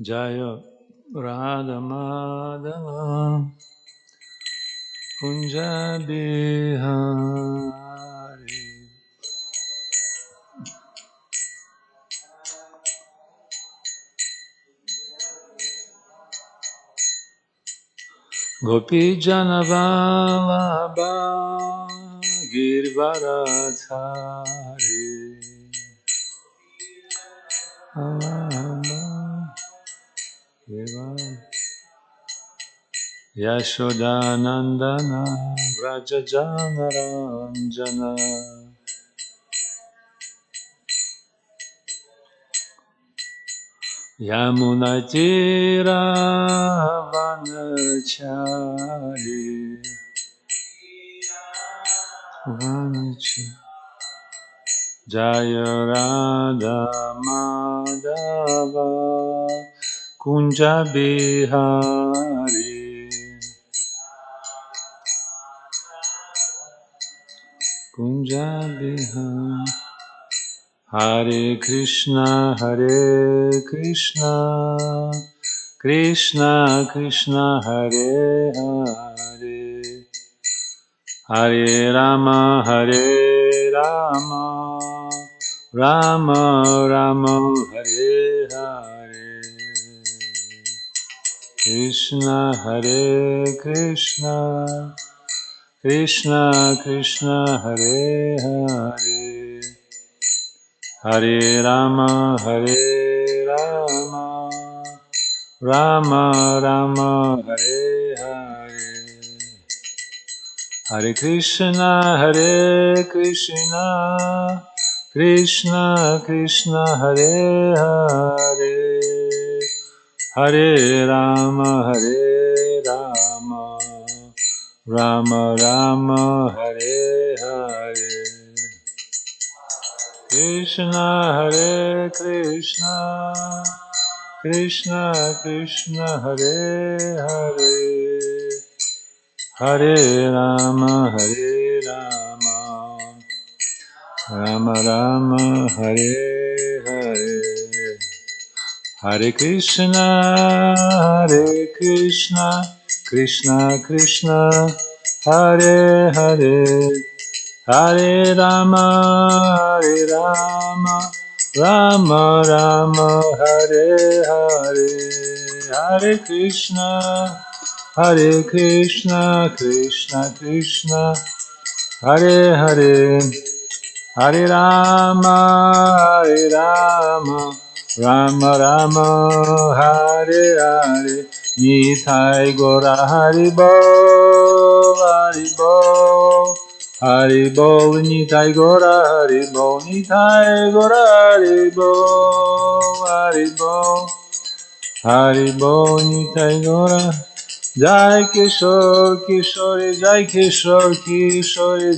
Jaya Radha Madhava Kunja Bihari. Gopi Janavallabha Girvaradhari Yashodanandana Vrajajanaranjana Yamunatira Vanachari Jaya Radha Madhava Kunja Bihari Kunja Bihari Hare Krishna Krishna Krishna Hare Hare Hare Rama Rama Rama Hare Hare Krishna Hare Krishna Krishna Krishna Hare Hare Hare Rama Rama Rama Hare Hare Hare Krishna Krishna Krishna Hare Hare Hare Rama Rama Rama Hare Hare Krishna Krishna Krishna Hare Hare Hare Rama Rama Rama Hare Hare Hare Krishna Krishna Krishna Hare Hare Hare Rama Rama Rama Hare Hare Hare Krishna Krishna Krishna Hare Hare Hare Rama Rama Rama Hare Hare Nitai Gora Haribo Haribo Nitai Gora Haribo Haribo Nitai Gora Jai Kishore, Jai Kishore,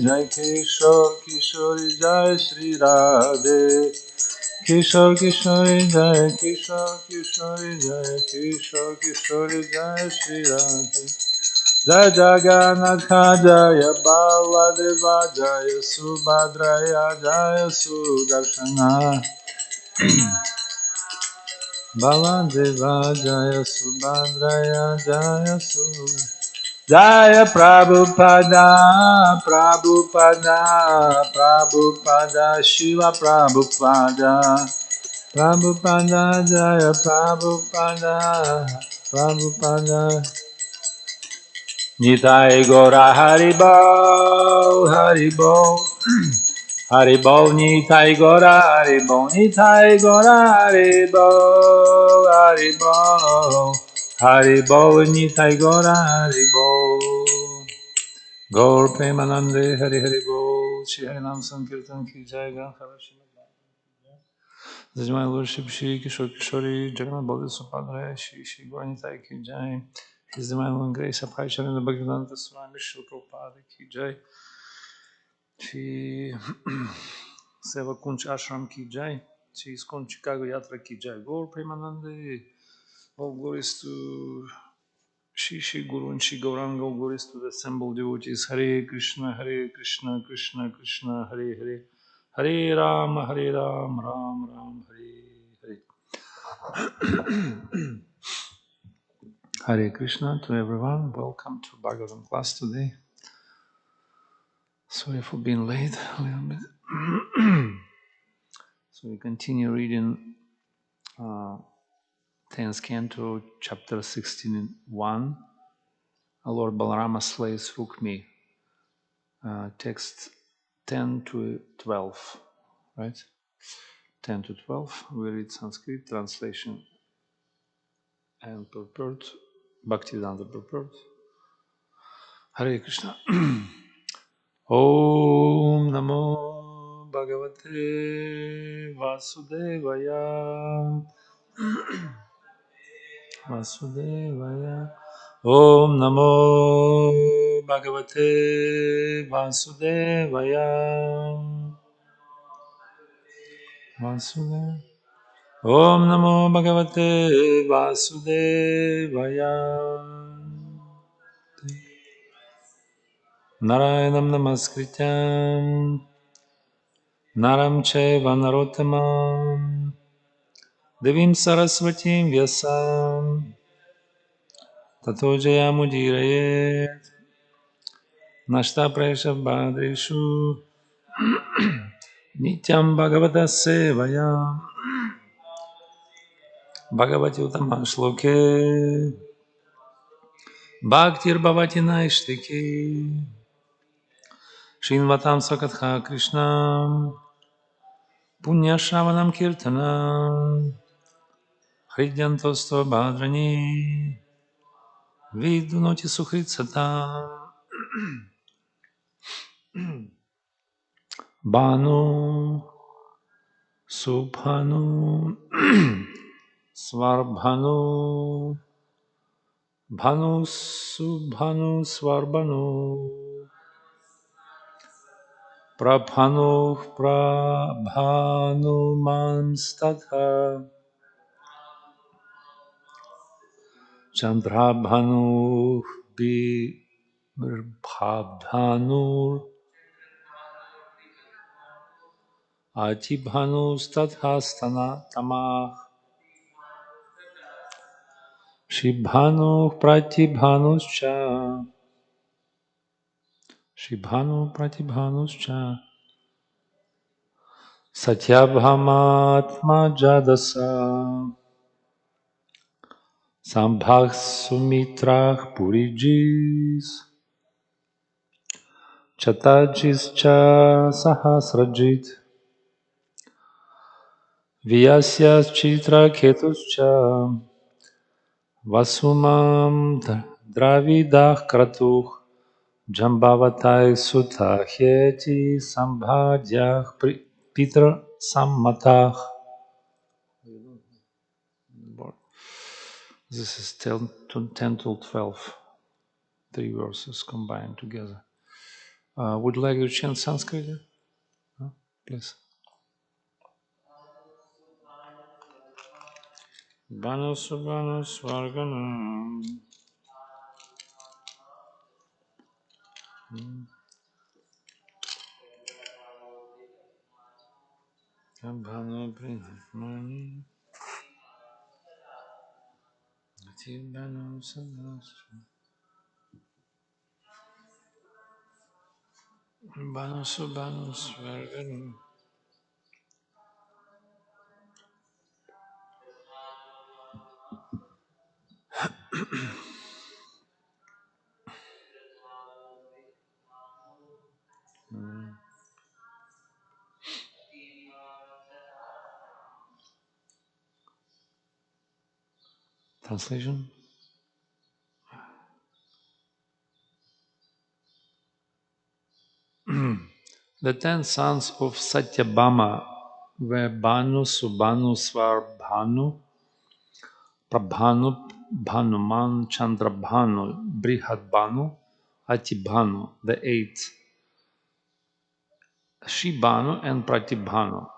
Jai Kishore, Jai Shri Radhe. Kishore, Jai Kishore, Jai Shri Radhe. Jai Jagannath, Jai Baladeva, Jai Subhadraya, Jai Sudarshana. Baladeva, Jaya Subhadraya, Jaya Subhadraya. Jaya Prabhupada, Shiva Prabhupada, Jaya Prabhupada, Nitai Gora Haribo, Nitai Gora Haribo, Haribo, Nitai Gora Haribo. Gaur Premanande Hari Hari Bol, Shri Harinam Sankirtan Ki Jai Gan This is my Lordship Shri Kishore Jagannath Baladev Subhadra Shri Gauranitai Ki Jai. His Divine One Grace Apai Charan Bhaktivedanta Swami Shri Prabhupada Ki Jai. Shri Seva Kunch Ashram Ki Jai. Shri ISKCON Chicago Yatra Ki Jai. Gaur Premanande. All glories to Shri Guru and Shri Gauranga Gauris to the assembled devotees. Hare Krishna, Krishna Krishna, Hare Hare. Hare Ram, Ram Ram, Hare Hare. Hare Krishna to everyone. Welcome to Bhagavatam class today. Sorry for being late a little bit. So we continue reading 10th canto, chapter 16:1. Lord Balarama slays Rukmi. Text 10 to 12, right? 10 to 12. We read Sanskrit translation and purport. Bhaktivedanta purport. Hare Krishna. Om Namo Bhagavate Vasudevaya. Vasudevaya. Om Namo Bhagavate Vasudevaya. Vasudevaya. Om Namo Bhagavate Vasudevaya. Narayanam Namaskrityam Naram Chaiva Narottamam Devim Saraswatim Vyasam Tato Jayamudiraye Nashta Presha Bhadreshu Nityam Bhagavata Sevaya Bhagavati Uttama Shloke Bhaktir Bhavati Naishtiki Shinvatam Sakatha Krishna Punya Shravanam Kirtanam Hridyantosto Bhadrani Vidunoti Sukhrit Satam Bhanu Subhanu Svarbhanu Bhanu Subhanu Svarbhanu Prabhanu Prabhanu Manstatha Chandrabhanu Birbhabhanu Atibhanu Stathastana Tamah Shibhanu Pratibhanuscha Shibhanu Pratibhanuscha Satyabhamatma Jadasa Sambhag Sumitrah Purijis Chatajis Cha Sahasrajit Vyasya Chitra Ketuscha Vasumam Dravidah Kratuh Jambavatai Sutta Heti Sambhadyah Pitra Sammatah. This is 10 to 12. 3 verses combined together. Would you like to chant Sanskrit? Please. Banu Subhanu Swarganam Banu Brahmani Banu Sadastra Banu Subhanu Swarganam. Translation. The 10 sons of Satyabhama were Banu, Subhanu, Svarbhanu, Prabhanu, Bhanuman, Chandrabhanu, Brihadbhanu, Atibhanu, the 8th, Shibhanu and Pratibhanu.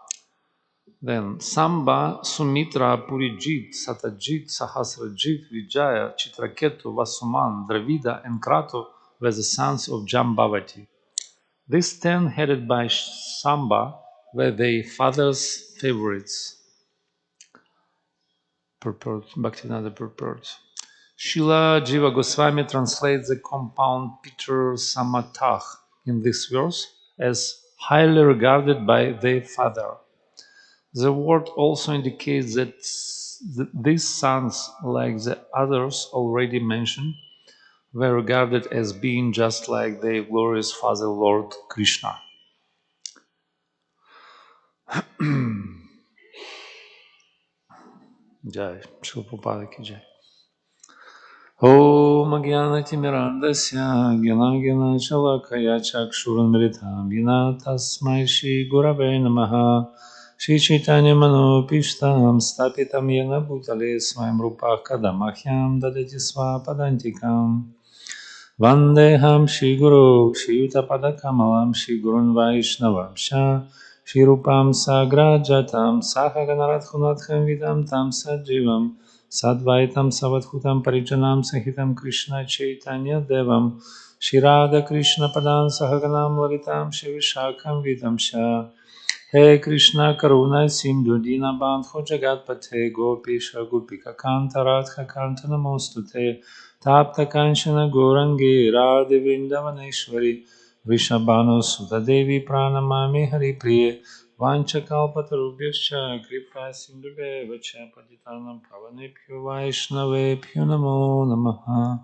Then Samba, Sumitra, Purijit, Satajit, Sahasrajit, Vijaya, Chitraketu, Vasuman, Dravida, and Kratu were the sons of Jambavati. These 10, headed by Samba, were their father's favorites. Purport, Bhaktivinoda purport. Srila Jiva Goswami translates the compound Peter Samatach in this verse as highly regarded by their father. The word also indicates that these sons, like the others already mentioned, were regarded as being just like their glorious father Lord Krishna. Jai, Shri Prabhupada ki jai. Om Jnana-timirandasya Gena Chalakaya Chakshurunmritam Yena Tasmai Shri Gurave Namaha Shri Chaitanya Manopishtam Stapitam Yena Bhutale Swayam Rupa Kadamahyam Dadati Swapadantikam Vandeham Shri Guru Shri Yutapada Kamalam Shri Gurun Vaishnavam Sha Shri Rupam Sagrajatam Sahaganarathunatham Vidam Tam Sajivam Sadvaitam Savadhutam Parijanam Sahitam Krishna Chaitanya Devam Shri Radha Krishna Padan Sahaganam Lalitam Shri Vishakam Vidam Sha He Krishna Karuna Sindhu Dinabandho Jagatpate Gopisha Gopika Kanta Radha Kanta Namostute Tapta Kanchana Gorangi Radhe Vrindavaneshwari Vrishabhanu Sutta Devi Pranamami Hari Priye Vanchakalpatarubhyascha Kripa Sindhubheva Cha Patitanam Pavanebhyo Vaishnavebhyo Namo Namaha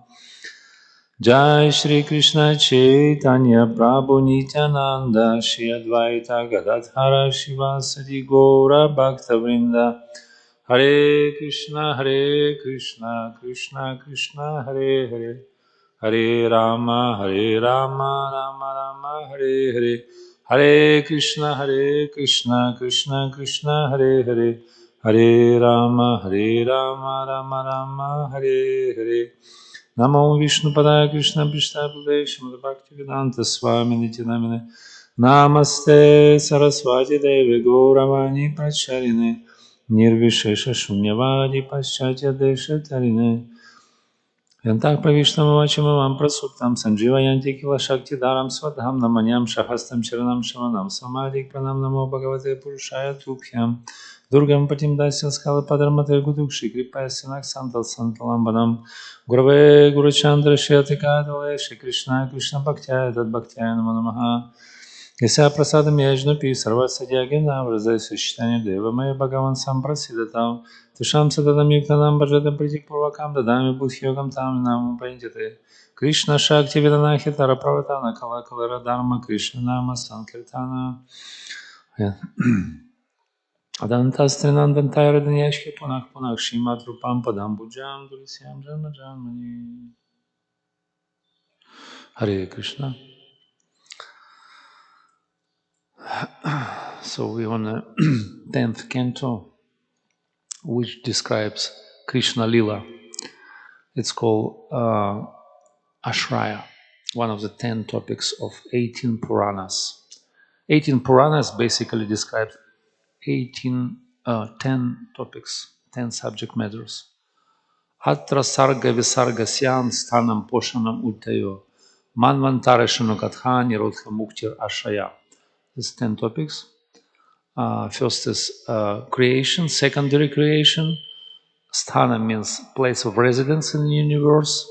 Jai Shri Krishna Chaitanya Prabhu Nityananda Shri Advaita Gadadhara Shivasati Gaura Bhakta Vrinda Hare Krishna Krishna Krishna Hare Hare Hare Rama Rama Rama Hare Hare Hare Krishna Krishna Krishna Hare Hare Hare Rama Rama Rama Hare Hare Namo Vishnu Padaya Krishna Prishtabhave Srimad Bhaktivedanta Swami Nityanamine Namaste Saraswati Devi Gauravani Pracharine Nirvishesha Shunyavadi Paschatya Desha Tarine Yantak Pravishtamavachimam Prasuptam Sanjivayanti Kila Shakti Dharam Swadham Namanyam Shahastam Charanam Shamanam Samadik Pranam Namo Bhagavate Purushaya Tubhyam Durgam Patim Dasya Skala Padramate Gudukshi Kripa Sinak Santal Santalambanam Gurave Guru Chandra Shetika Dole Shri Krishna Bhaktya Tad Bhaktya Namo Namaha Yasa Prasadam Yajnapi Sarva Sadyagina Vrazai Sushitanya Deva Maya Bhagavan Samprasidatam Tusham Sadadam Yuktanam Bhajatam Pritik Purvakam Dadami Bhuthyogam Tam Nam Pranjate Krishna Shakti Vedana Hitara Pravatana Kala Kalara Dharma Krishna Nama Sankirtana Adantas Trinandantaya Radanyashki Punach Punach Shimat Rupam Padam Bhujam Durisyam Janma Janmani Hare Krishna. So we on the 10th canto, which describes Krishna Lila. It's called Ashraya, one of the 10 topics of 18 Puranas. 18 Puranas basically describe 10 topics, 10 subject matters. Atra sarga visarga syam sthanam poshanam uttayo manvantara shanukatha nirodha muktir ashraya. These 10 topics. First is creation, secondary creation. Sthana means place of residence in the universe.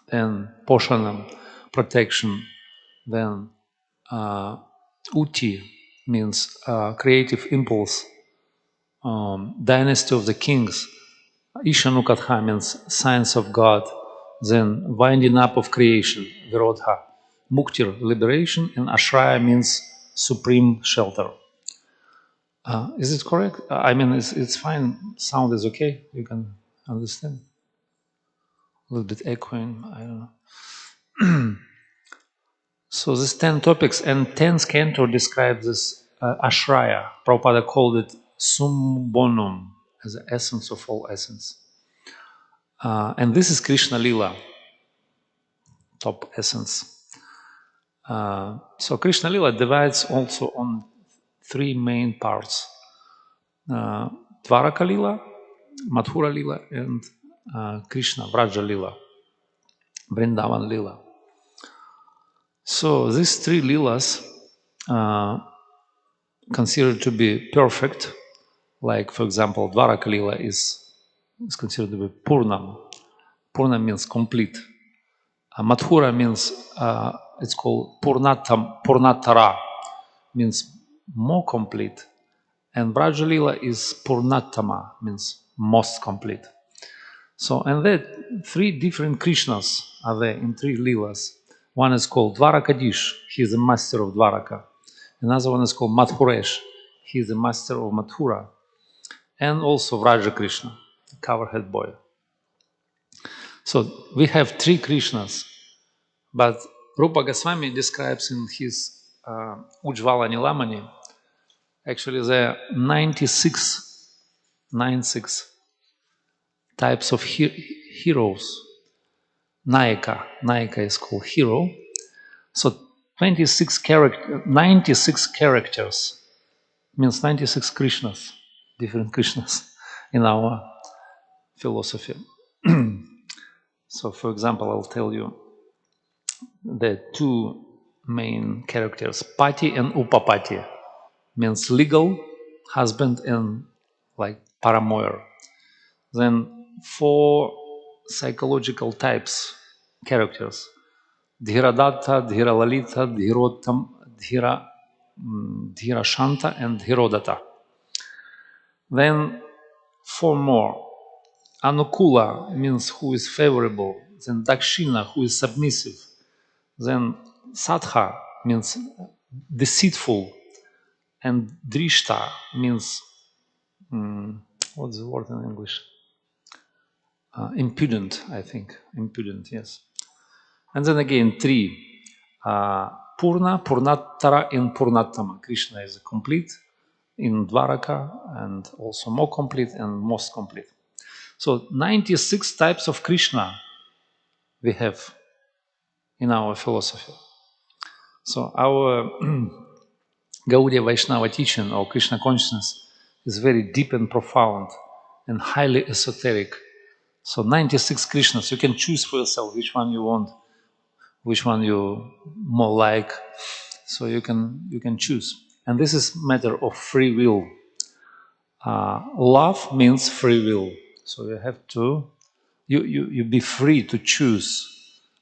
Then poshanam, protection. Then uti means creative impulse. Dynasty of the kings. Ishanukatha means science of God. Then winding up of creation, virodha. Muktir, liberation. And ashraya means supreme shelter. Is it correct? I mean, it's fine. Sound is okay. You can understand. A little bit echoing. I don't know. So these 10 topics and 10th canto describes this ashraya. Prabhupada called it sum bonum, as the essence of all essence. And this is Krishna Lila, top essence. So Krishna Lila divides also on 3 main parts. Dvaraka Lila, Mathura Lila, and Krishna, Vraja Lila, Vrindavan Lila. So these three Lilas considered to be perfect, like for example, Dvaraka Lila is considered to be Purnam. Purnam means complete. Mathura means, it's called Purnatara, means more complete. And Vrajalila is Purnattama, means most complete. So, and there three different Krishnas are there in three Leelas. One is called Dvarakadish, he is the master of Dvaraka. Another one is called Madhuresh, he is the master of Mathura. And also Vraja Krishna, the coverhead boy. So we have three Krishnas, but Rupa Goswami describes in his Ujjvala Nilamani, actually there are 96 types of heroes. Nayaka is called hero. So 96 characters means 96 Krishnas, different Krishnas in our philosophy. So for example, I'll tell you the two main characters, Pati and Upapati, means legal husband and like paramour. Then four psychological types, characters, Dhiradatta, Dhiralalita, Dhirottam, Dhirashanta, and Dhirodata. Then four more. Anukula means who is favorable. Then Dakshina, who is submissive. Then Satha means deceitful. And Drishta means, what's the word in English? Impudent, I think. Impudent, yes. And then again, three. Purna, Purnattara, and Purnattama. Krishna is complete in Dvaraka and also more complete and most complete. So 96 types of Krishna we have in our philosophy. So our Gaudiya Vaishnava teaching or Krishna consciousness is very deep and profound and highly esoteric. So 96 Krishnas, you can choose for yourself which one you want, which one you more like. So you can choose. And this is matter of free will. Love means free will. So you have to, you be free to choose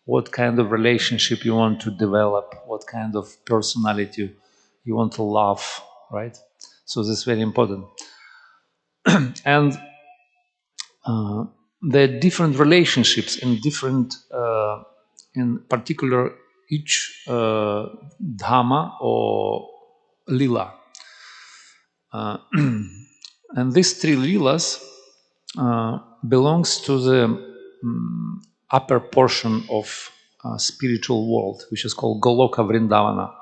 what kind of relationship you want to develop, what kind of personality you want to love, right? So this is very important. And there are different relationships in different, in particular, each dhamma or lila. And these three lilas belongs to the upper portion of spiritual world, which is called Goloka Vrindavana.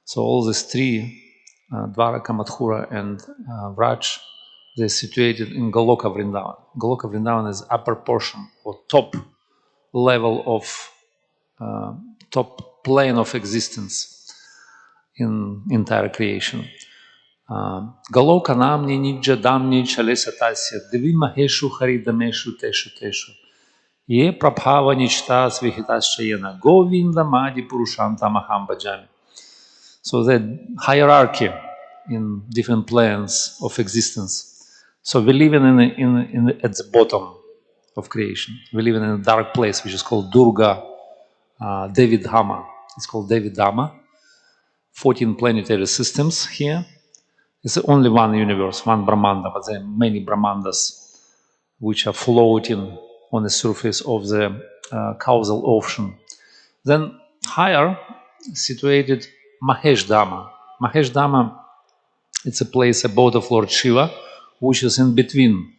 So all these three, Dvaraka, Mathura, and Vraj, they're situated in Goloka Vrindavan. Goloka Vrindavan is upper portion or top level of top plane of existence in entire creation. Galoka namni nijja damni chalesatasya divi maheshu haridameshu teshu ye prabhava nichta svihitasya govinda madi purushanta maham bhajami. So the hierarchy in different planes of existence. So we live at the bottom of creation. We live in a dark place which is called Durga Devi Dhama. It's called Devi Dhama. 14 planetary systems here. It's only one universe, one Brahmanda, but there are many Brahmandas which are floating on the surface of the causal ocean. Then higher, situated Mahesh Dhama. Mahesh Dhama, it's a place, abode of Lord Shiva, which is in between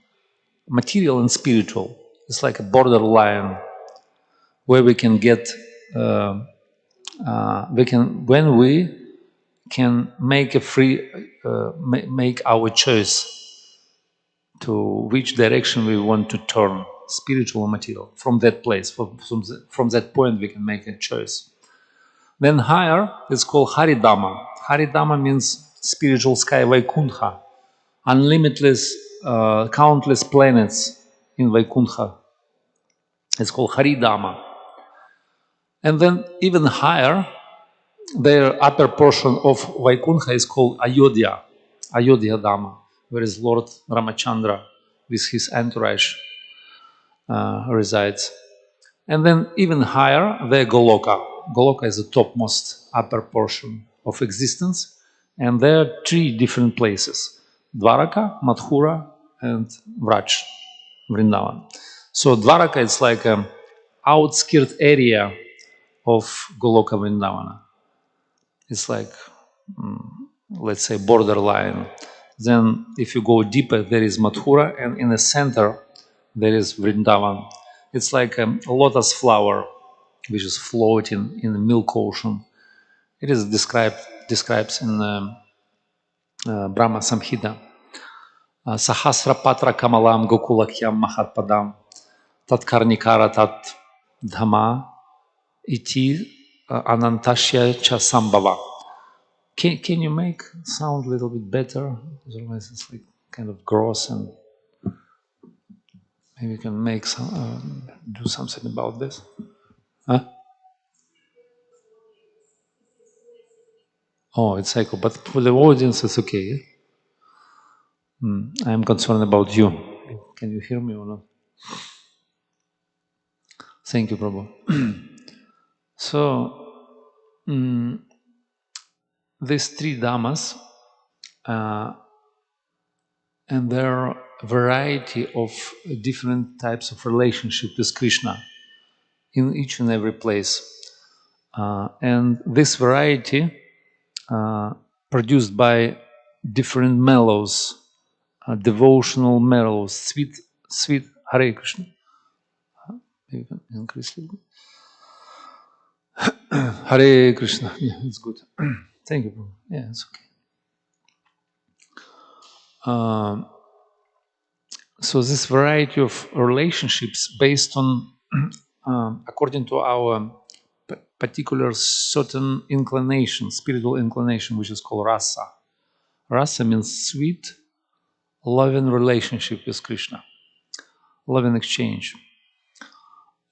material and spiritual. It's like a borderline where we can get, when we can make a free, make our choice to which direction we want to turn, spiritual or material, from that place. From that point, we can make a choice. Then higher, it's called Haridama. Haridama means spiritual sky, Vaikuntha, unlimitless, countless planets in Vaikuntha. It's called Haridama. And then even higher, their upper portion of Vaikuntha is called Ayodhya, Ayodhya Dhamma, where is Lord Ramachandra with his entourage resides. And then even higher, the Goloka. Goloka is the topmost upper portion of existence. And there are three different places: Dwaraka, Mathura, and Vraj, Vrindavan. So Dwaraka is like an outskirt area of Goloka Vrindavana. It's like, let's say, borderline. Then if you go deeper, there is Mathura, and in the center, there is Vrindavan. It's like a lotus flower which is floating in the milk ocean. It is describes in Brahma Samhita. Sahasra patra kamalam gokulakyam mahatpadam tat karnikara tat dhama iti anantashya cha sambhava. Can you make sound a little bit better? Otherwise it's like kind of gross, and maybe you can make some, do something about this. Huh? Oh, it's echo, but for the audience it's okay. I am concerned about you. Can you hear me or not? Thank you, Prabhu. So, these three dhammas and there are a variety of different types of relationship with Krishna in each and every place. And this variety produced by different mellows, devotional mellows, sweet Hare Krishna. Maybe you can increase a little bit. Hare Krishna. Yeah, it's good. Thank you, Prabhu. Yeah, it's okay. So this variety of relationships based on, according to our particular certain inclination, spiritual inclination, which is called rasa. Rasa means sweet, loving relationship with Krishna, loving exchange.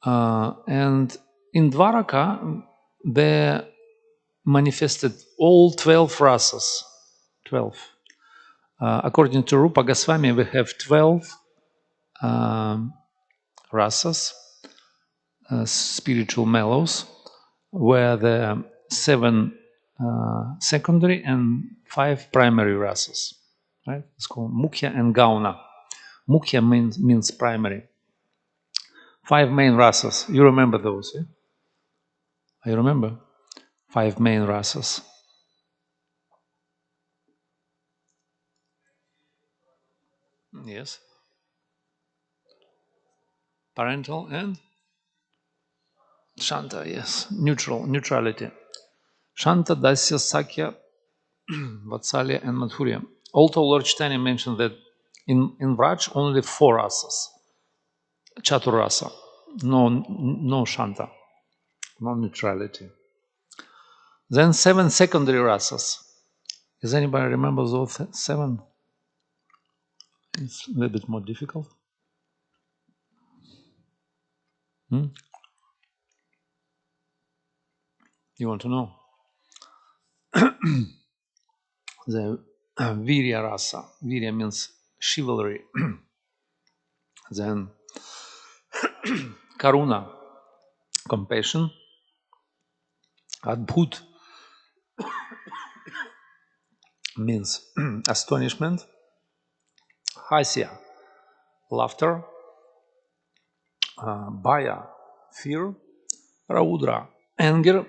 And in Dwaraka, they manifested all 12 rasas. 12. According to Rupa Goswami, we have 12 rasas, spiritual mellows, where the 7 secondary and 5 primary rasas. Right? It's called Mukhya and Gauna. Mukhya means primary. 5 main rasas. You remember those, yeah? I remember 5 main rasas. Yes. Parental and Shanta, yes. Neutrality. Shanta, Dasya, Sakya, Vatsalya, and Madhurya. Although Lord Chaitanya mentioned that in Vraj only 4 rasas. Chaturasa. No Shanta. No neutrality. Then 7 secondary rasas. Does anybody remember those 7? It's a little bit more difficult. You want to know? The Virya rasa. Virya means chivalry. Then Karuna, compassion. Adbhut means astonishment. Hasya, laughter. Bhaya, fear. Raudra, anger.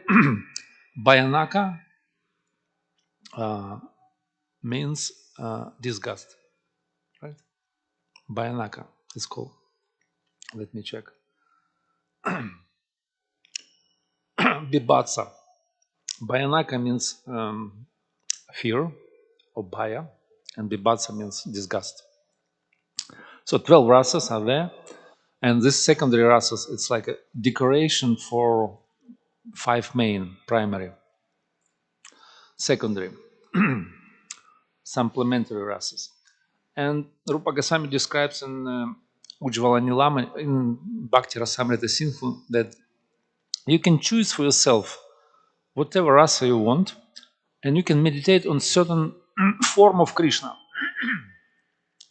Bhayanaka means disgust. Right? Bhayanaka is called. Let me check. Bibhatsa. Bhayanaka means fear or bhaya, and Bibhatsa means disgust. So 12 rasas are there, and this secondary rasas, it's like a decoration for 5 main primary. Secondary, supplementary rasas. And Rupa Goswami describes in Ujjvala Nilama in Bhakti Rasamrita Sindhu that you can choose for yourself whatever rasa you want, and you can meditate on certain form of Krishna,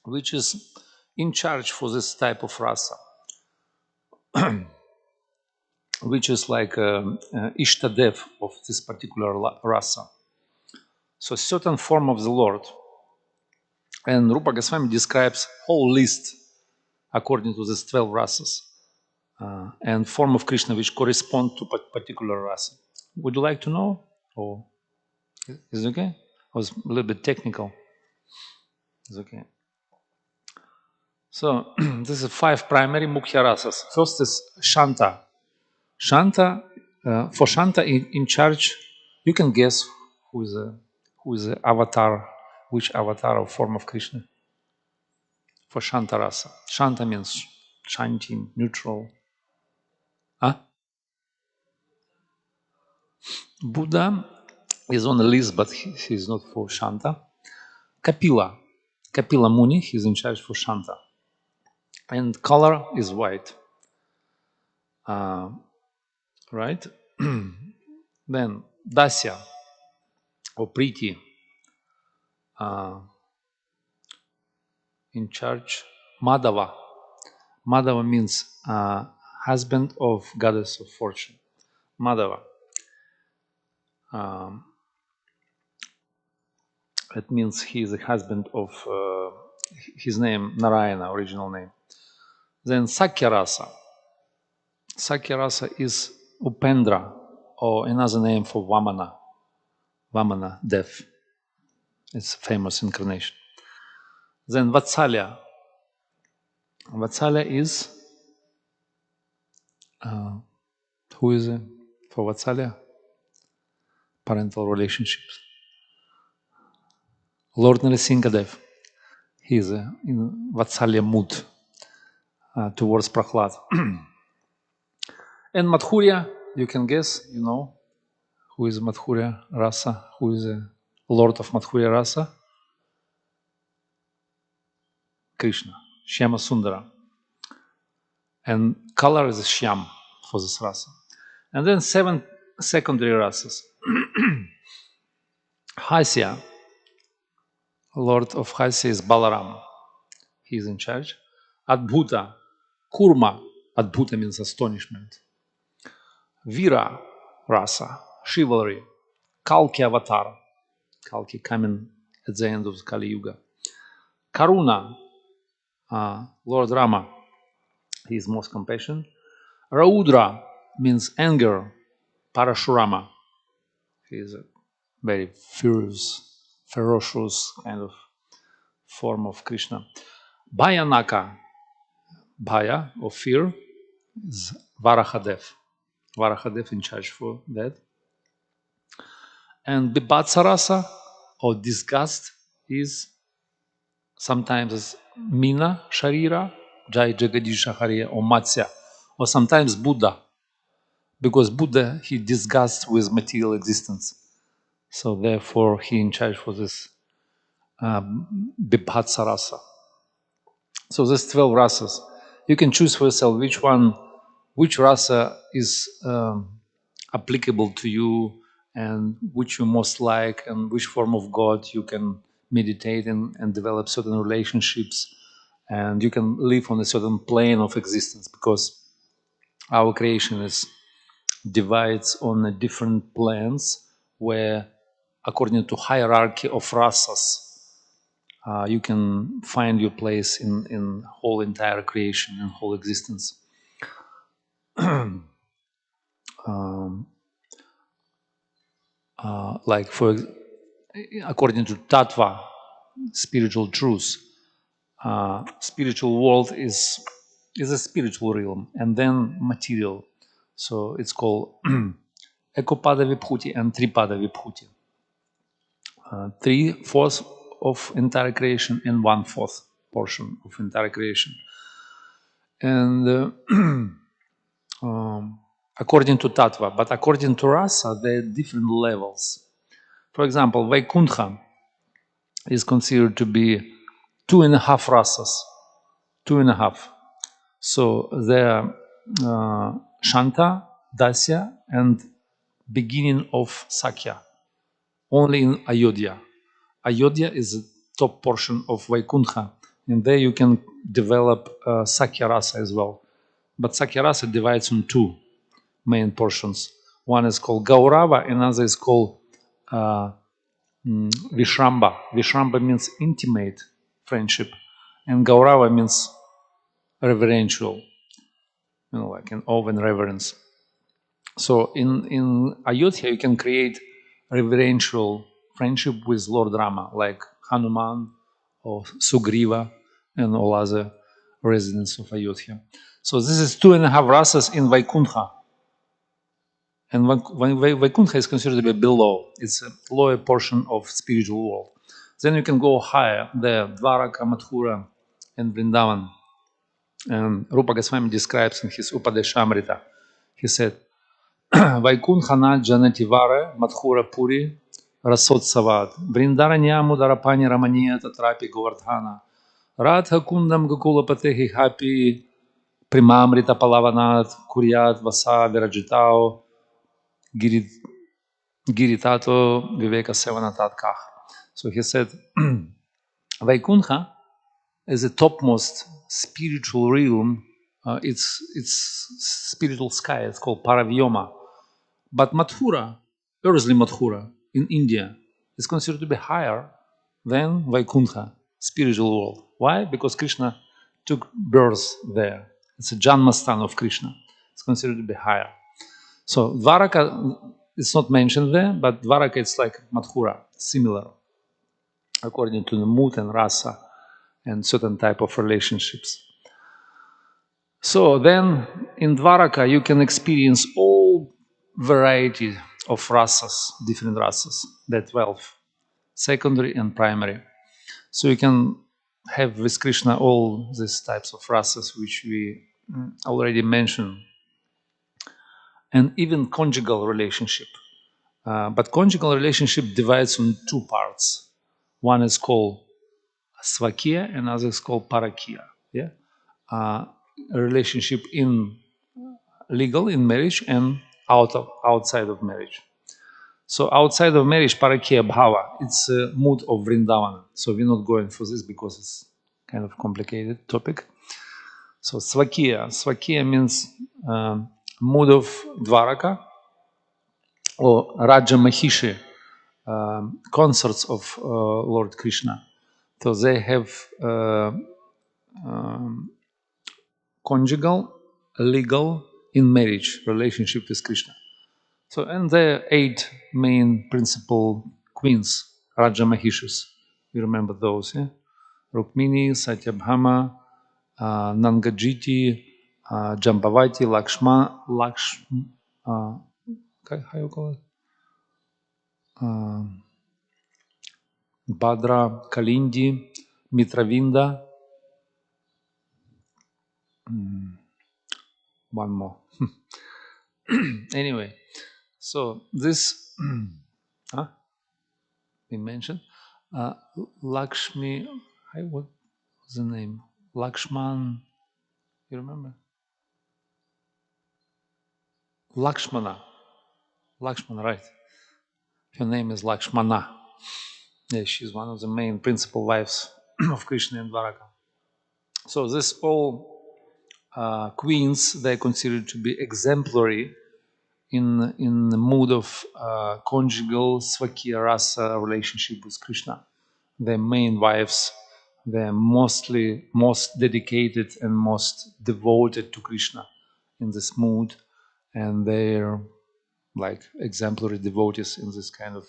which is in charge for this type of rasa, which is like Ishtadev of this particular rasa. So certain form of the Lord. And Rupa Goswami describes whole list according to these 12 rasas and form of Krishna which correspond to particular rasa. Would you like to know? Or is it okay? It was a little bit technical. It's okay. So this is 5 primary mukhya rasas. First is Shanta. Shanta, for Shanta in charge, you can guess who is the avatar, which avatar or form of Krishna for Shanta rasa. Shanta means shanti, neutral. Huh? Buddha is on the list, but he is not for Shanta. Kapila. Kapila Muni, he's in charge for Shanta. And color is white. Right? Then Dasya or Priti in charge. Madhava. Madhava means husband of goddess of fortune. Madhava. It means he is the husband of his name, Narayana, original name. Then Sakyarasa. Sakyarasa is Upendra, or another name for Vamana. Vamana, death. It's a famous incarnation. Then Vatsalya. Vatsalya is, who is it for Vatsalya? Parental relationships. Lord Narasimhadev. He is in Vatsalya mood towards Prahlad. And Madhurya, you can guess, you know, who is Madhurya Rasa, who is the Lord of Madhurya Rasa? Krishna, Shyama Sundara. And color is Shyam for this rasa. And then 7 secondary rasas. Hasya, Lord of Hasya is Balaram. He is in charge. Adbhuta, Kurma. Adbhuta means astonishment. Vira rasa, chivalry. Kalki avatar. Kalki coming at the end of the Kali Yuga. Karuna, Lord Rama. He is most compassionate. Raudra means anger. Parashurama. He is a very furious, ferocious kind of form of Krishna. Bhayanaka, Bhaya or fear, is Varahadev. Varahadev in charge for that. And Bibhatsarasa or disgust is sometimes Mina Sharira, Jai Jagadisha Hare or Matsya, or sometimes Buddha, because Buddha, he disgusts with material existence. So therefore he in charge for this Bibhatsarasa. So there's 12 rasas. You can choose for yourself which rasa is applicable to you and which you most like and which form of God you can meditate and develop certain relationships, and you can live on a certain plane of existence, because our creation is divides on different planes where, according to hierarchy of rasas, you can find your place in whole entire creation and whole existence. Like according to tattva, spiritual truth, spiritual world is a spiritual realm, and then material. So it's called Ekopada Vibhuti and Tripada Vibhuti. 3/4 of entire creation and 1/4 portion of entire creation. And according to tattva, but according to rasa, there are different levels. For example, Vaikuntha is considered to be 2.5 rasas, 2.5. So they're Shanta, Dasya, and beginning of Sakya, only in Ayodhya. Ayodhya is the top portion of Vaikuntha, and there you can develop Sakya rasa as well. But Sakya rasa divides in two main portions. One is called Gaurava, another is called Vishramba. Vishramba means intimate friendship, and Gaurava means reverential, like an awe and reverence. So in Ayodhya, you can create reverential friendship with Lord Rama, like Hanuman or Sugriva and all other residents of Ayodhya. So this is 2.5 rasas in Vaikuntha. And Vaikuntha is considered to be below. It's a lower portion of spiritual world. Then you can go higher, there, Dvaraka, Mathura, and Vrindavan. And Rupa Goswami describes in his Upadeshamrita. He said, Vaikuntha Janativara Madhura Puri Rasotsavad Vrindaranyam Udarapani Ramaniya Tatrapi Govardhana Radha Kundam Gokula Patehi Hapi Primamrita Palavanat Kuryat Vasa Virajitao Giritato Viveka Sevanatat. So he said, Vaikuntha is the topmost spiritual realm. It's spiritual sky. It's called Paravyoma. But Mathura, earthly Mathura in India, is considered to be higher than Vaikuntha, spiritual world. Why? Because Krishna took birth there. It's a Janmastan of Krishna. It's considered to be higher. So Dvaraka, it's not mentioned there, but Dvaraka it's like Mathura, similar, according to the mood and rasa and certain type of relationships. So then in Dvaraka you can experience all variety of rasas, different rasas, that 12, secondary and primary. So you can have with Krishna all these types of rasas which we already mentioned, and even conjugal relationship. But conjugal relationship divides in two parts. One is called svakiya, and other is called parakiya. Yeah, a relationship in legal in marriage and outside of marriage. So outside of marriage, parakiya bhava, it's a mood of Vrindavan. So we're not going for this because it's kind of complicated topic. So svakiya means mood of Dvaraka or Raja Mahishi, consorts of Lord Krishna. So they have conjugal, legal, in marriage relationship with Krishna. So, and there are 8 main principal queens, Raja Mahishas. You remember those, yeah? Rukmini, Satyabhama, Nangajiti, Jambavati, how you call it? Bhadra, Kalindi, Mitravinda, one more. Anyway, so this we mentioned. Lakshmi, what was the name? Lakshman, you remember? Lakshmana, right. Her name is Lakshmana. Yeah, she's one of the main principal wives of Krishna and Dvaraka. So this all queens, they're considered to be exemplary in the mood of conjugal Svakiya rasa relationship with Krishna. Their main wives, they're most dedicated and most devoted to Krishna in this mood, and they're like exemplary devotees in this kind of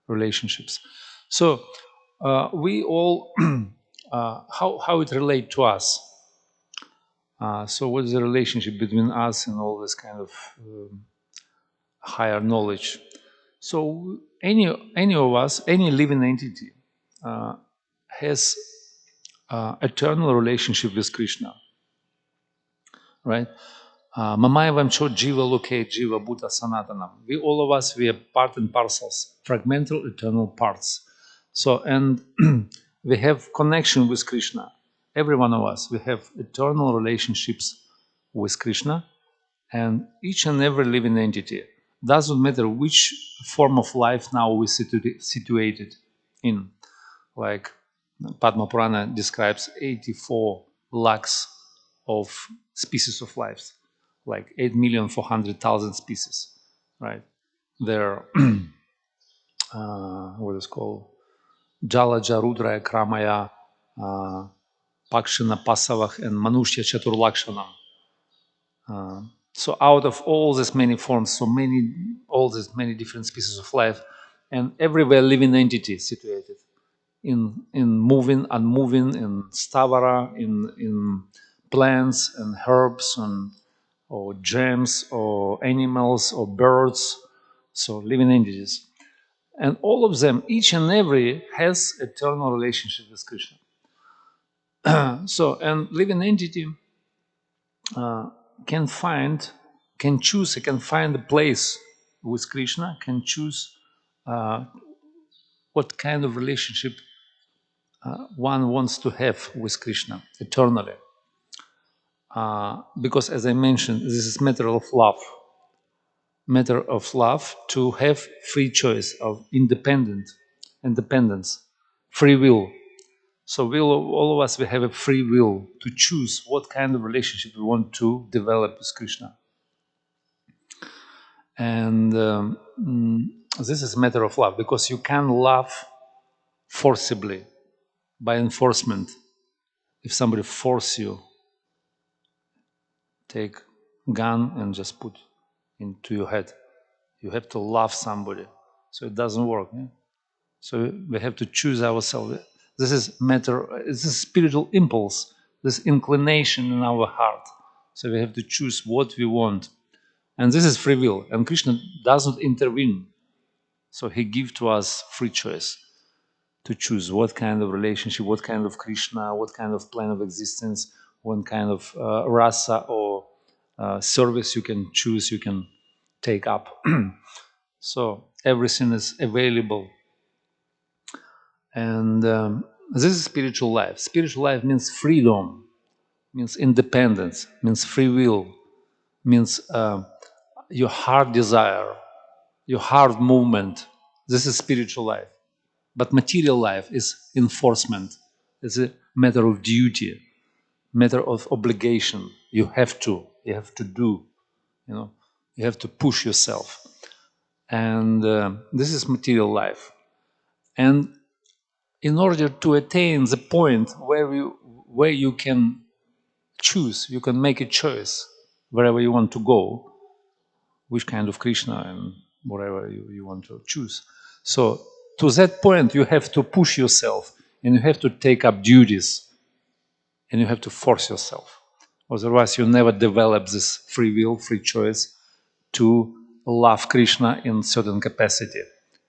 relationships. So we all, how it relate to us. So what is the relationship between us and all this kind of higher knowledge? So any of us, any living entity has eternal relationship with Krishna, right? Mamayevam cho jiva loke jiva bhuta sanatanam. We all of us, we are part and parcels, fragmental eternal parts. So, and we have connection with Krishna. Every one of us, we have eternal relationships with Krishna, and each and every living entity. Doesn't matter which form of life now we situated in. Like Padma Purana describes 84 lakhs of species of life, like 8,400,000 species, right? They're what is called Jalaja, Rudraya, Kramaya, Pakshana, Pasavah, and Manushya Chaturlakshanam. So out of all these many forms, all these many different species of life, and everywhere living entity situated in moving, unmoving, in stavara, in plants and herbs, and or gems, or animals, or birds, so living entities. And all of them, each and every, has eternal relationship with Krishna. So, and living entity can choose, can find a place with Krishna, can choose what kind of relationship one wants to have with Krishna eternally. Because as I mentioned, this is matter of love to have free choice of independence, free will. So all of us, we have a free will to choose what kind of relationship we want to develop with Krishna. And this is a matter of love, because you can love forcibly by enforcement. If somebody force you, take gun and just put into your head, you have to love somebody, so it doesn't work. Yeah? So we have to choose ourselves. This is spiritual impulse, this inclination in our heart. So we have to choose what we want, and this is free will. And Krishna doesn't intervene, so he gives to us free choice to choose what kind of relationship, what kind of Krishna, what kind of plan of existence, what kind of rasa or service you can choose, you can take up. So everything is available. And this is spiritual life. Spiritual life means freedom, means independence, means free will, means your heart desire, your heart movement. This is spiritual life. But material life is enforcement. It's a matter of duty, matter of obligation. You have to do, you have to push yourself. And this is material life. And in order to attain the point where you can choose, you can make a choice wherever you want to go, which kind of Krishna and whatever you want to choose. So to that point, you have to push yourself, and you have to take up duties, and you have to force yourself. Otherwise, you never develop this free will, free choice to love Krishna in certain capacity,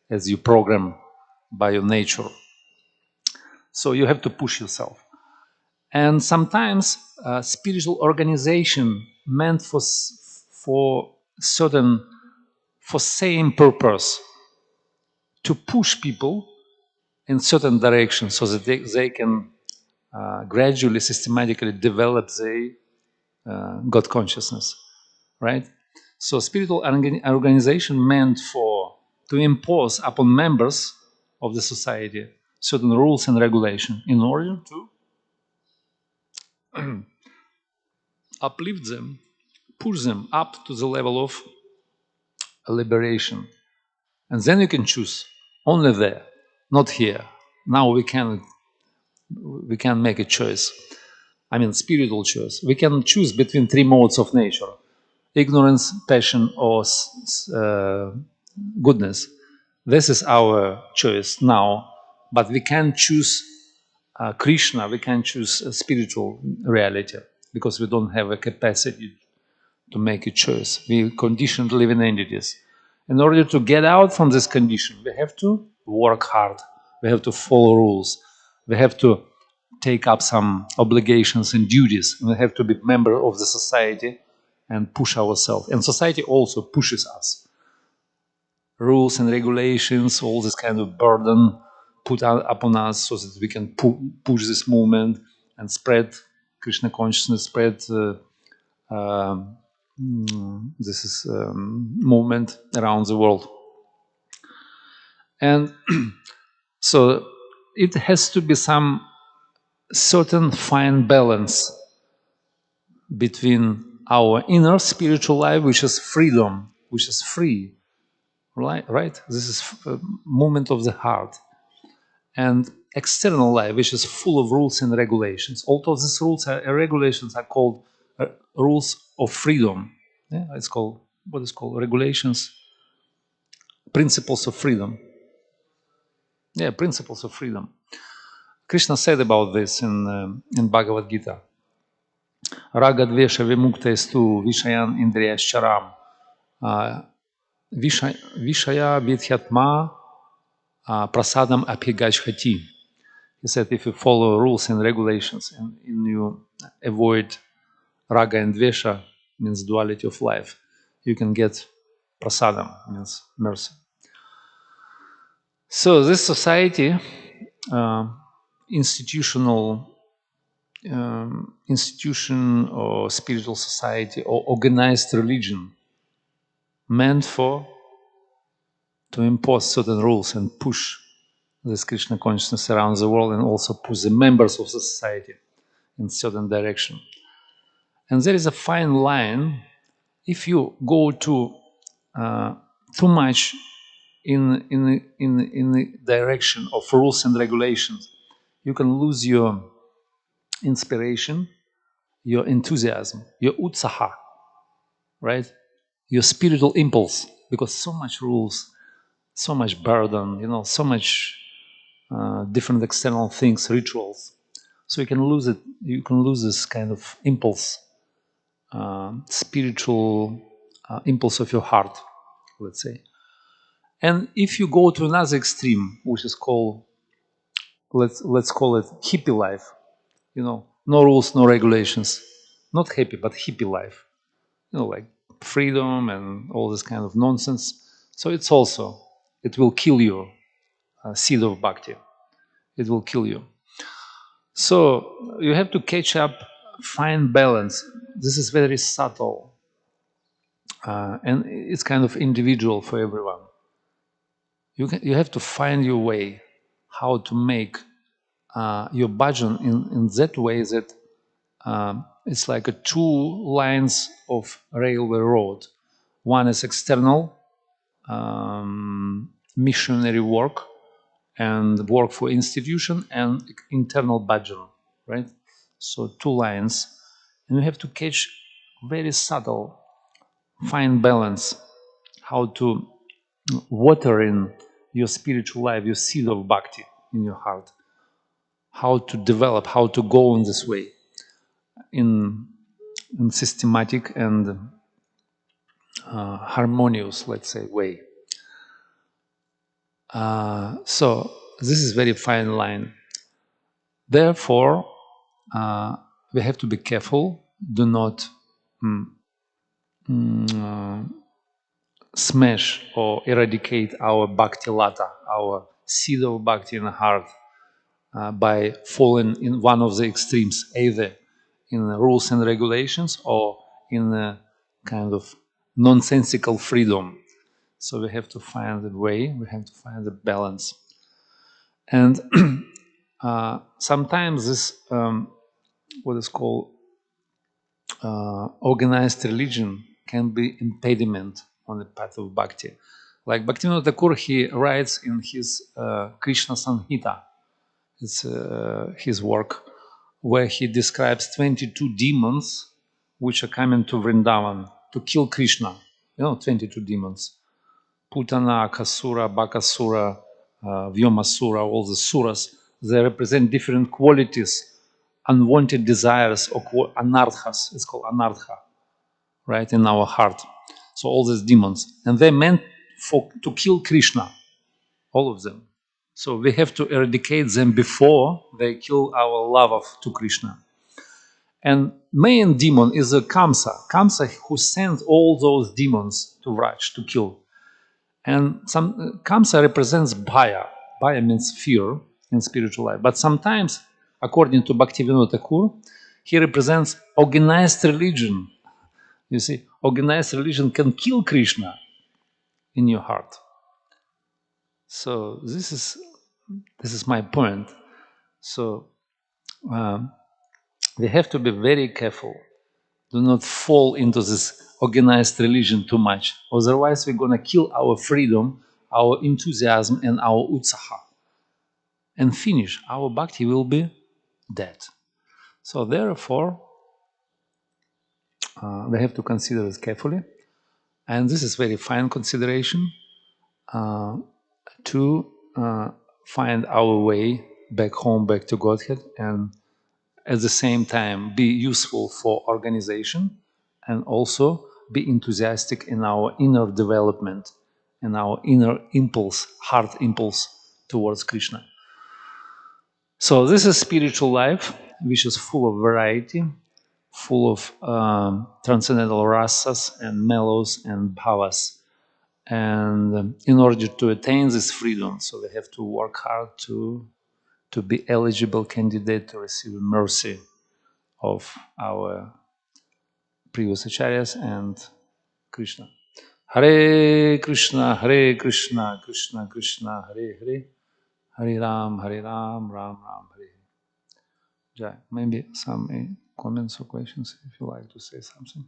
as you program by your nature. So you have to push yourself. And sometimes spiritual organization meant for same purpose, to push people in certain direction, so that they can gradually, systematically develop their God consciousness, right? So spiritual organization meant to impose upon members of the society certain rules and regulation in order to uplift them, push them up to the level of liberation. And then you can choose only there, not here. Now we can make a choice. I mean, spiritual choice. We can choose between three modes of nature: ignorance, passion, or goodness. This is our choice now. But we can choose Krishna, we can choose a spiritual reality, because we don't have a capacity to make a choice. We conditioned living entities. In order to get out from this condition, we have to work hard. We have to follow rules. We have to take up some obligations and duties. We have to be member of the society and push ourselves. And society also pushes us. Rules and regulations, all this kind of burden put upon us so that we can push this movement and spread Krishna consciousness, spread this movement around the world. And so it has to be some certain fine balance between our inner spiritual life, which is freedom, which is free, right? This is a movement of the heart, and external life, which is full of rules and regulations. Although these rules and regulations are called rules of freedom. Yeah, it's called, what is called, regulations, principles of freedom. Yeah, principles of freedom. Krishna said about this in Bhagavad Gita. Raga dvesha vimukta estu vishayan indriyascharam vishaya vidhyatma prasadam abhigachhati. He said, if you follow rules and regulations and you avoid raga and dvesha, means duality of life, you can get prasadam, means mercy. So this society, institution or spiritual society or organized religion, meant to impose certain rules and push this Krishna consciousness around the world, and also push the members of the society in certain direction. And there is a fine line. If you go too much in the direction of rules and regulations, you can lose your inspiration, your enthusiasm, your utsaha, right? Your spiritual impulse, because so much rules, so much burden, so much different external things, rituals. So you can lose it. You can lose this kind of impulse, spiritual impulse of your heart, let's say. And if you go to another extreme, which is called, let's call it hippie life, no rules, no regulations, not happy, but hippie life, like freedom and all this kind of nonsense. So it will kill you, seed of bhakti. It will kill you. So you have to catch up, find balance. This is very subtle, and it's kind of individual for everyone. You have to find your way, how to make your bhajan in that way that it's like two lines of railway road. One is external missionary work and work for institution, and internal bhajan, right? So two lines, and you have to catch very subtle, fine balance, how to water in your spiritual life, your seed of bhakti in your heart, how to develop, how to go in this way, in systematic and harmonious, let's say, way. So this is very fine line. Therefore, we have to be careful. Do not smash or eradicate our bhakti lata, our seed of bhakti in the heart, by falling in one of the extremes, either in the rules and regulations or in a kind of nonsensical freedom. So we have to find the way, we have to find the balance. And sometimes this, what is called organized religion, can be impediment on the path of bhakti. Like Bhaktivinoda Thakur, he writes in his Krishna Samhita, it's his work, where he describes 22 demons which are coming to Vrindavan to kill Krishna. 22 demons. Putana, Akasura, Bakasura, Vyomasura, all the suras, they represent different qualities, unwanted desires, or anarthas. It's called anartha, right, in our heart. So all these demons. And they're meant to kill Krishna, all of them. So we have to eradicate them before they kill our love to Krishna. And main demon is a Kamsa. Kamsa who sent all those demons to Vraj to kill. And Kamsa represents Bhaya. Bhaya means fear in spiritual life. But sometimes, according to Bhaktivinoda Thakur, he represents organized religion. You see, organized religion can kill Krishna in your heart. So this is my point. So we have to be very careful. Do not fall into this organized religion too much. Otherwise, we're going to kill our freedom, our enthusiasm, and our utsaha. And finish. Our bhakti will be dead. So therefore, we have to consider this carefully. And this is very fine consideration to find our way back home, back to Godhead, and at the same time be useful for organization and also be enthusiastic in our inner development and our inner impulse, heart impulse towards Krishna. So this is spiritual life, which is full of variety, full of transcendental rasas and mellows and bhavas. And in order to attain this freedom, so we have to work hard to be eligible candidate to receive mercy of our previous acharyas and Krishna. Hare Krishna, Hare Krishna, Krishna Krishna, Hare Hare, Hare Ram, Ram Ram, Hare. Jai. Maybe some comments or questions if you like to say something.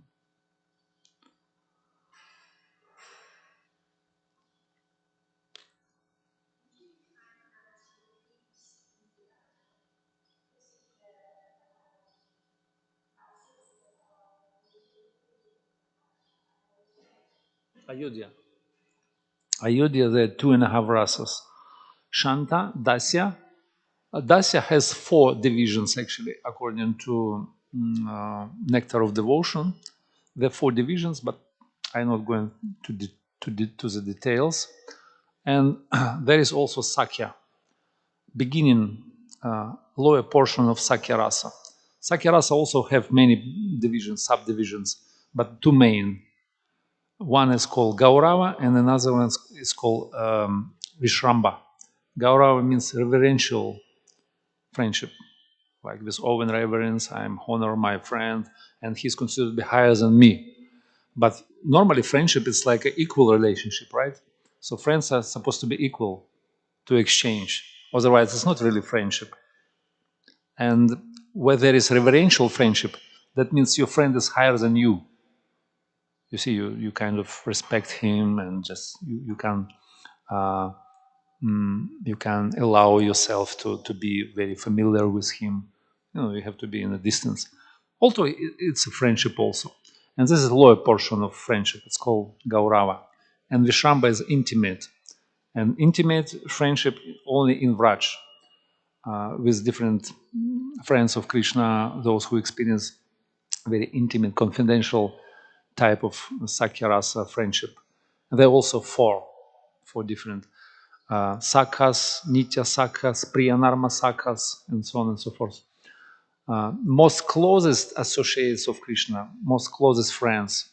Ayodhya. Ayodhya, there are 2.5 rasas. Shanta, Dasya. Dasya has 4 divisions actually, according to Nectar of Devotion. There are 4 divisions, but I'm not going to the details. And there is also Sakya, beginning lower portion of Sakya rasa. Sakya rasa also have many divisions, subdivisions, but 2 main. One is called Gaurava, and another one is called Vishramba. Gaurava means reverential friendship, like with open reverence. I'm honor my friend, and he's considered to be higher than me. But normally, friendship is like an equal relationship, right? So friends are supposed to be equal to exchange. Otherwise, it's not really friendship. And where there is reverential friendship, that means your friend is higher than you. You see, you kind of respect him, and just you can allow yourself to be very familiar with him. You have to be in a distance. Although it's a friendship also. And this is the lower portion of friendship. It's called Gaurava. And Vishramba is intimate. And intimate friendship only in Vraj, with different friends of Krishna, those who experience very intimate, confidential type of Sakya-rasa friendship. And there are also four different sakhas, nitya sakhas, priyanarma sakhas, and so on and so forth. Most closest associates of Krishna, most closest friends,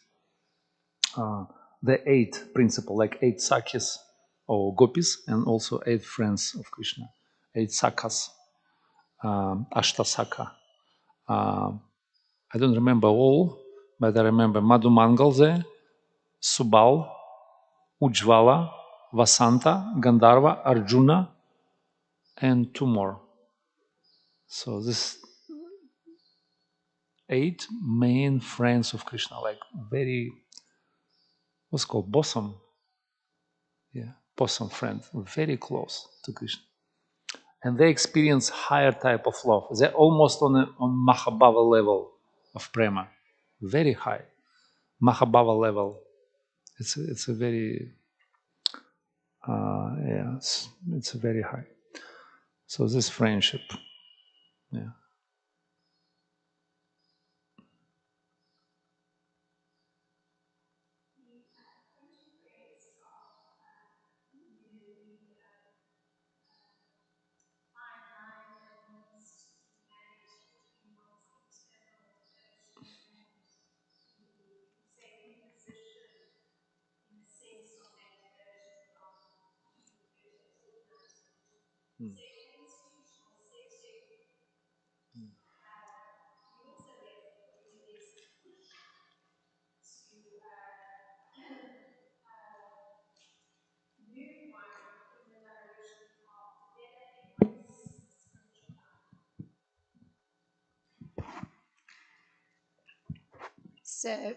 the 8 principle, like 8 sakhis or gopis, and also 8 friends of Krishna, 8 sakhas, ashta sakha. I don't remember all, but I remember Madhu Mangalze, Subal, Ujvala, Vasanta, Gandharva, Arjuna, and 2 more. So this 8 main friends of Krishna, like very, what's called bosom. Yeah, bosom friend, very close to Krishna. And they experience higher type of love. They're almost on Mahabhava level of prema, very high. Mahabhava level. It's a very, it's very high. So this friendship, yeah. So,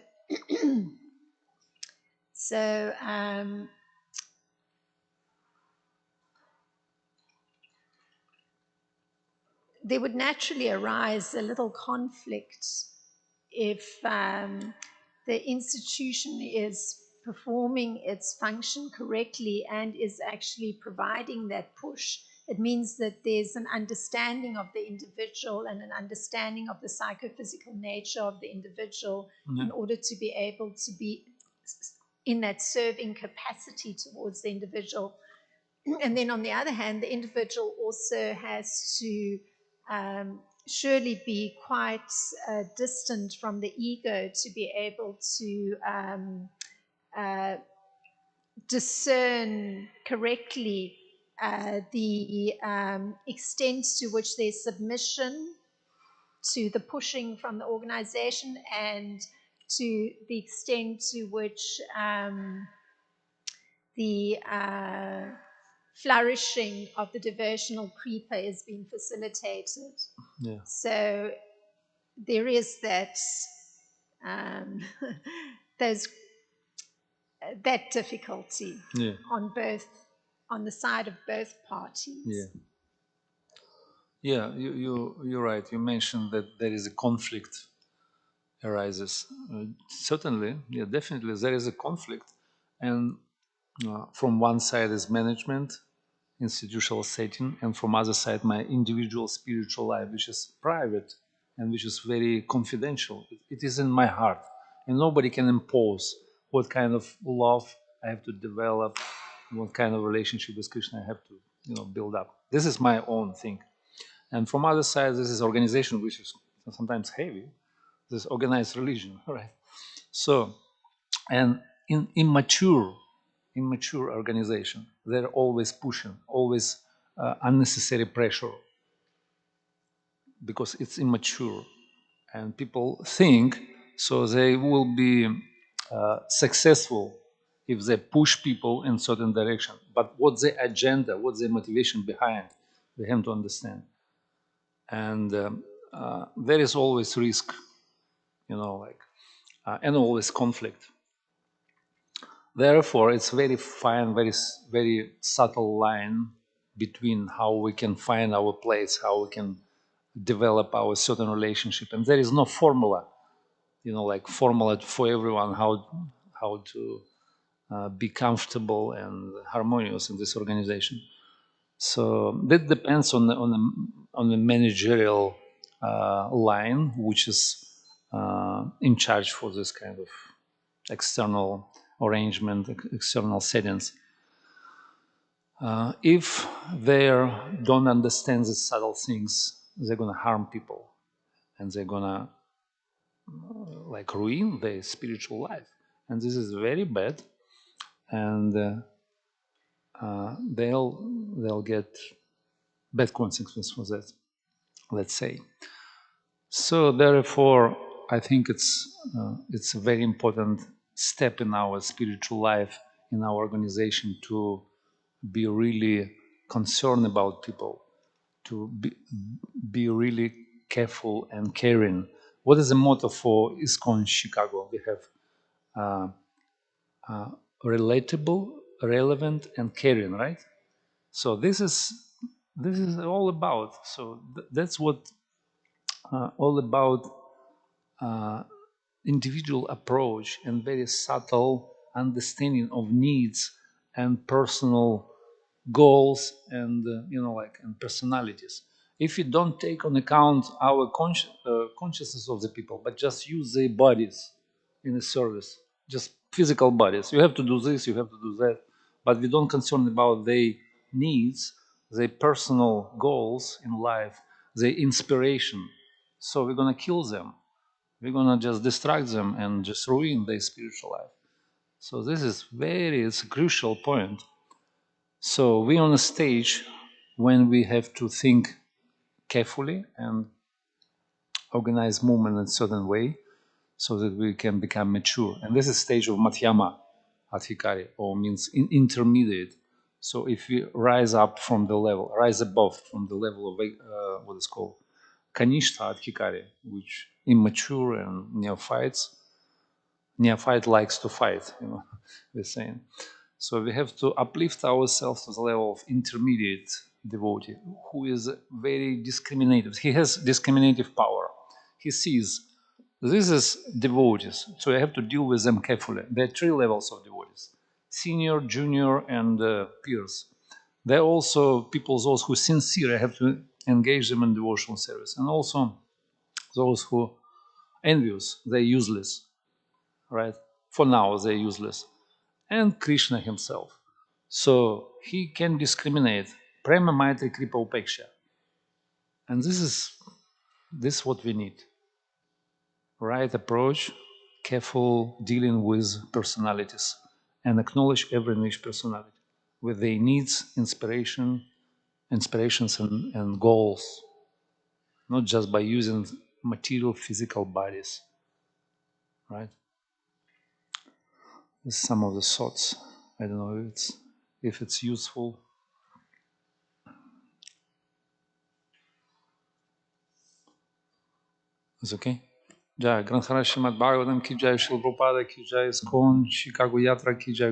so there would naturally arise a little conflict if the institution is performing its function correctly and is actually providing that push. It means that there's an understanding of the individual and an understanding of the psychophysical nature of the individual in order to be able to be in that serving capacity towards the individual. And then on the other hand, the individual also has to surely be quite distant from the ego to be able to discern correctly the extent to which there's submission to the pushing from the organization and to the extent to which the flourishing of the devotional creeper is being facilitated. Yeah. So there is that those that difficulty on the side of both parties. You're right. You mentioned that there is a conflict arises. Certainly, definitely there is a conflict, and from one side is management, institutional setting, and from other side my individual spiritual life, which is private and which is very confidential. It is in my heart, and nobody can impose what kind of love I have to develop, what kind of relationship with Krishna I have to build up. This is my own thing. And from other side, this is organization, which is sometimes heavy. This organized religion, right? So, and in immature organization, they're always pushing, always unnecessary pressure because it's immature, and people think so they will be successful if they push people in certain direction. But what's the agenda? What's the motivation behind? We have to understand. And there is always risk, and always conflict. Therefore, it's very fine, very subtle line between how we can find our place, how we can develop our certain relationship, and there is no formula, like formula for everyone how to be comfortable and harmonious in this organization. So that depends on the managerial line, which is in charge for this kind of external arrangement, external settings. If they don't understand the subtle things, they're going to harm people, and they're going to ruin their spiritual life, and this is very bad. And they'll get bad consequences for that, let's say. So therefore, I think it's a very important step in our spiritual life, in our organization, to be really concerned about people, to be really careful and caring. What is the motto for ISKCON Chicago? We have relatable, relevant, and caring, right? So this is all about. So that's what all about individual approach and very subtle understanding of needs and personal goals and and personalities. If you don't take on account our consciousness of the people, but just use their bodies in the service, just physical bodies, you have to do this, you have to do that, but we don't concern about their needs, their personal goals in life, their inspiration. So we're going to kill them, we're going to just distract them and just ruin their spiritual life. So this is it's a crucial point. So we on the stage, when we have to think carefully and organize movement in a certain way so that we can become mature. And this is stage of Madhyama Adhikari, or means intermediate. So if we rise up from the level, rise above from the level of what is called Kanishta Adhikari, which immature and neophytes, neophyte likes to fight, we're saying. So we have to uplift ourselves to the level of intermediate devotee, who is very discriminative. He has discriminative power. He sees this is devotees, so I have to deal with them carefully. There are three levels of devotees: senior, junior, and peers. There are also people, those who sincere, I have to engage them in devotional service, and also those who envious, they're useless, right? For now, they're useless. And Krishna himself. So he can discriminate. Prema Maitri Kripa Upeksha. And this is what we need. Right approach, careful dealing with personalities, and acknowledge every niche personality with their needs, inspirations and goals, not just by using material physical bodies. Right? This is some of the thoughts. I don't know if it's useful. It's okay. Jai Granthara Srimad Bhagavatam ki jai, Srila Prabhupada ki jai, ISKCON, Chicago Yatra ki jai.